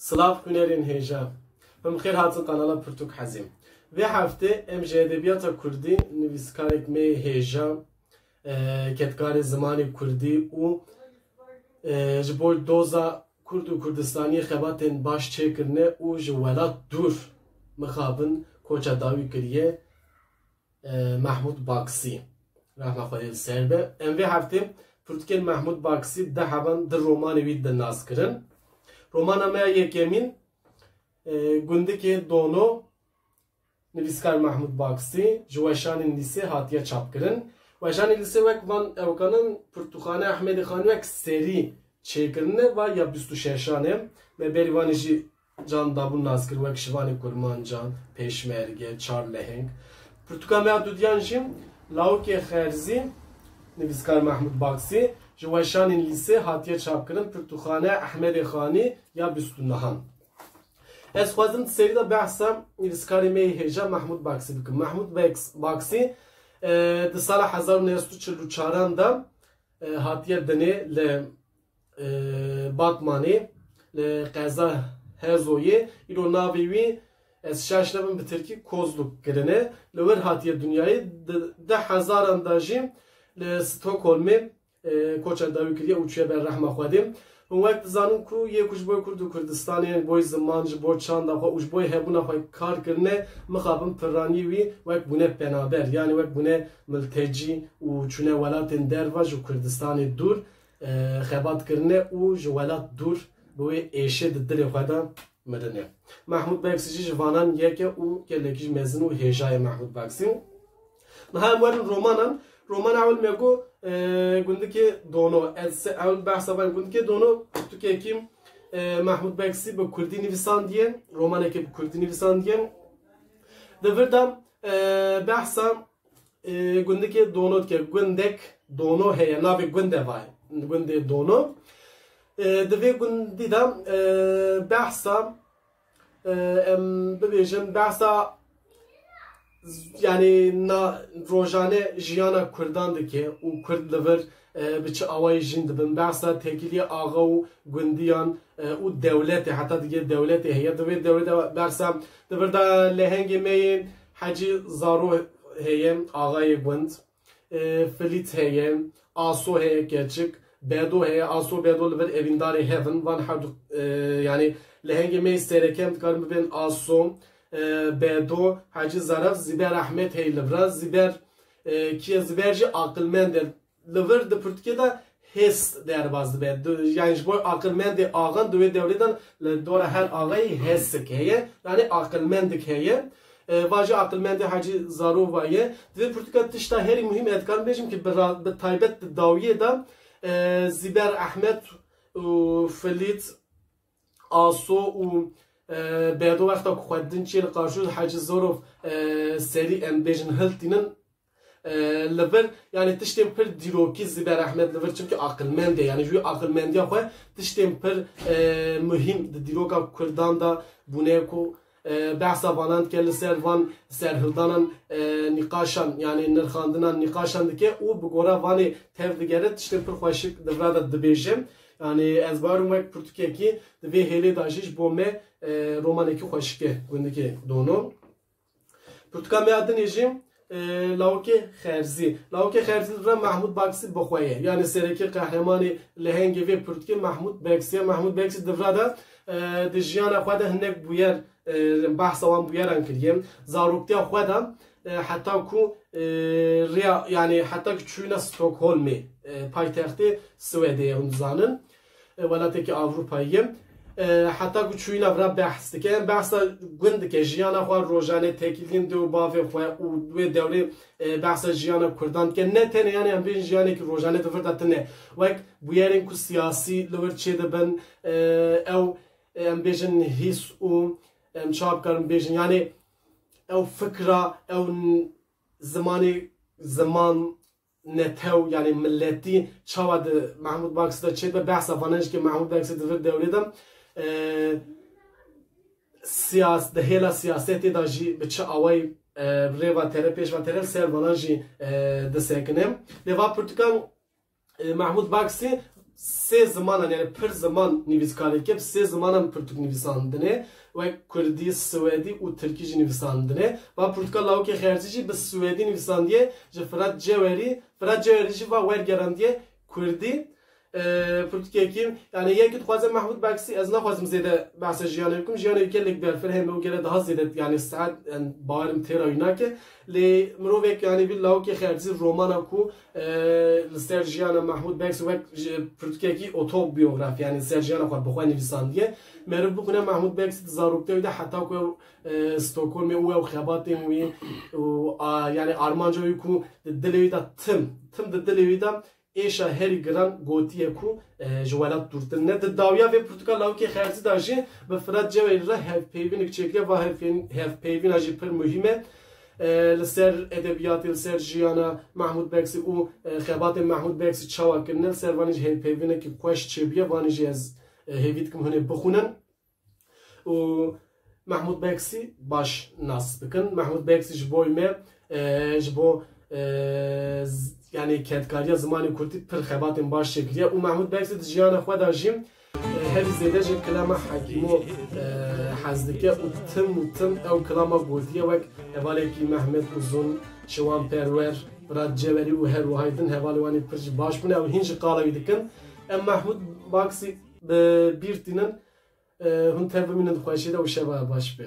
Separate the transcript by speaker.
Speaker 1: Slav Hüner'in heyecan. Hem xeyr hatın kanala Pürtük Hazim. Ve hafta em edebiyata Kurdi nivîskarek me heyecan ketkarê zimanê Kurdî û ji bo doza Kurd û Kurdistaniyê xebatên baş çêkirine û ji welat dûr mixabin koça dawî kiriye Mahmud Baksî. Rahme xwe li ser be. Em vê heftê Pürtükên Mahmud Baksî deheban di romanê wî de nas kirin. Romana me yekemîn gundikê Dono nivîskar Mahmud Baksî ji weşanên lîsê hatiye çapkirin. Weşanên lîsê wek van ewkanin Pirtûxane Ehmedê Xanî wek serî çêkirine ve ya 26 me berî wanê jî can dabûn nas kir wek şivanê Kurmancan, Pêşmerge, Çarleheng. Pirtûka me dudiyan jî Lawikê Xerzî nivîskar Mahmud Baksî ji weşanên lîsê hatiye çapkirin Pirtûxane Ehmedê Xanî ya 29. Ez xwazim serî de behsa nivîskarê me hêja Mahmud Baksî bikim. Mahmud Baksî di sala 1944 da hatiye dinê li Batmanê li Qeza Hezoyê îro navê wî ez şaş nebim bi Tirkî Kozluk kirine li wir hatiye dunyayê di 1000 da jî li Stockholmê koça dawî kiriye û çûye ber rehma Xwedê. Wek dizanin ku yê ku ji bo Kurd û Kurdistanê boy ziman ji bo çanda xwe û ji bo hebûna xwe kar kirine mixabin piranî wî wek bûne penaber yani wek bûne miltecî û çûne welatên derve ji Kurdistanê dûr xebat kirine û ji welat dûr bi wê êşê di dilê xwe de mirine. Mahmud Baksî jî ji vanan yeke û gelekî jî mezin û hêja ye Mahmud Baksî. Niha em werin romanan Roman awil me got gundikê Dono. Ez awil behsa van gundikê Dono Pirtûkekî Mahmud Baksî bi Kurdî nivîsandiye. Romanekê bi Kurdî nivîsandiye. Di vir de behsa gundikê Dono dike. Gundek Dono heye. Navê gund vaye. Gundê Dono. Di vê gundî de behsa em bibêjin behsa yani rojane jiyana Kurdan dike û Kurd li vir bi çi awayî jîn dibin behsa têkiliya axa û gundiyan û dewletê heta dige dewletê heye. Di vê dewletê bersa di vir de lehengê me yê Hecî Zaro heye axayê gund, Filît heye, Aso heye keçik, Bedo heye. Aso Bedo li vir evîndarê hevin van hewdû yani lehengê me yê serêkem dikarin bibên Aso, Bedo, Hacı Zaraf, Ziber Ahmet hey livra, Ziber ki Ziber jî aqilmend e. Livir di Pirtûkê de hes derbaz dibe. Yani ji bo aqilmendê axan di wê dewletan li dora her axayî hesik heye. Yani aqilmendik heye. Va jî aqilmendê Hacı Zarova ye. Di vê Pirtûka tişta herî muhîm ez dikarim bêjim ki bi taybet di dawiyê de Ziber Ahmet û Filît, Aso û Bedo wexta ku xwedin çê li qarşû Hacı Zarov serî em bêjin hiltînin li vir yani tiştên pir dîrokî Ziber Ahmet li vir çünkü aqilmend e yani ji wî aqilmendiya xwe tiştên pir muhîm di dîroka Kurdan da bûne ku behsa vanan dike li ser van serhildanan nîqaşan yani nirxandinan nîqaşan dike û bi gora vanê tev digere tiştên pir xweşik di vir de dibêjim. Yani ez barim wek Pirtûkekî di vê hêlê de jî ji bo me romanekî xweşik e gundikê Dono. Pirtûka me a dinê jî Lawikê Xerzî. Lawikê Xerzî li vir Mahmud Baksî bixwe ye. Yani sereke qehremanê lehengê vê Pirtûkê Mahmud Baksî ye. Mahmud Baksî di vir de di jiyana xwe de hinek bûyer behsa wan bûyeran kiriye. Zaroktiya xwe de heta ku riya yani heta ku çûyîna Stockholmê paytextê Swêdê hûn dizanin welatekî Avrupayî ye. Heta ku çûyîna vira behs dike. Em behsa gund dike jiyana xwe rojane têkiliyên dê û bavê xwe û wê dewrê behsa jiyana Kurdan dike. Ne tenê yani em bêjin jiyanekî rojane di vir de tune. Wek bûyerên ku siyasî li wir çê dibin ew em bêjin hîs û em çawa bikarin bêjin yani ew fikra ew zimanê ziman netew yani milletî çawa di Mahmud Baksî de çê dibe behsa vanan jî ki Mahmud Baksî di vir dewrê de di hêla siyasetê de jî bi çi awayî rêva tere pêşva tere ser vanan jî disekine. Lêva Pirtûkan Mahmud Baksî سه زمان yani per zaman nivîskareke sê zamanan pirtûk nivîsandine ve Kurdî, Swêdî û Tirkî jî nivîsandine. Va pirtûka lawikê xercî jî bi Swêdî nivîsandiye ji Firat Cewêrî jî va wergerandiye Kurdî. Pirtûkekî yani yekî dixwaze Mahmûd Baksî ez naxwazim zêde behsa jiyanê bikim. Jiyanê gelek berfirhem û gele daha zêde yani saet barim têra wî nake. Lê mirovek yani bir lawikê xercî romana ku li ser jiyana Mahmûd Baksî wek pirtûkekî otobiyografî yani ser jiyana xwe bixwe nivîsandiye. Meriv bixwîne Mahmûd Baksî di zarokteyê de heta ku Stockholmê û ew xebatên wî û yani armanca wî ku di dilê wî de tim di dilê wî de êşa herî giran gotiye ku ji welat dûrtir ne di dawiya vê pirtûka lawikê xercî de jî bi Firat Cewêrî re hevpeyvînek çêkiriye va hevpeyvîna jî pir muhîm e li ser edebiyatê li ser jiyana Mahmûd Baksî û xebatên Mahmûd Baksî çawa kirine li ser vanî jî hevpeyvînekî xweş çêbûye vanî jî ez hêvî dikim hûn ê bixwînin û Mahmûd Baksî baş nas dikin. Mahmûd Baksî ji bo me ji bo yani kentkariya zimanê Kurdî pir xebatên baş çêkiriye û Mahmûd Baksî di jiyana xwe de jî herî zêde ji kilama hekîmo hez dike û tim ew kilama gotiye wek hevalekî Mehmet Uzun, Şiwanperwer, Firat Cewêrî û her wihayî din hevalê wanê pir jî baş bûne ew hîn jî qala wî dikin. Em Mahmûd Baksî bi bîr tînin hûn tev bimînin xweşî de û şeva baş be.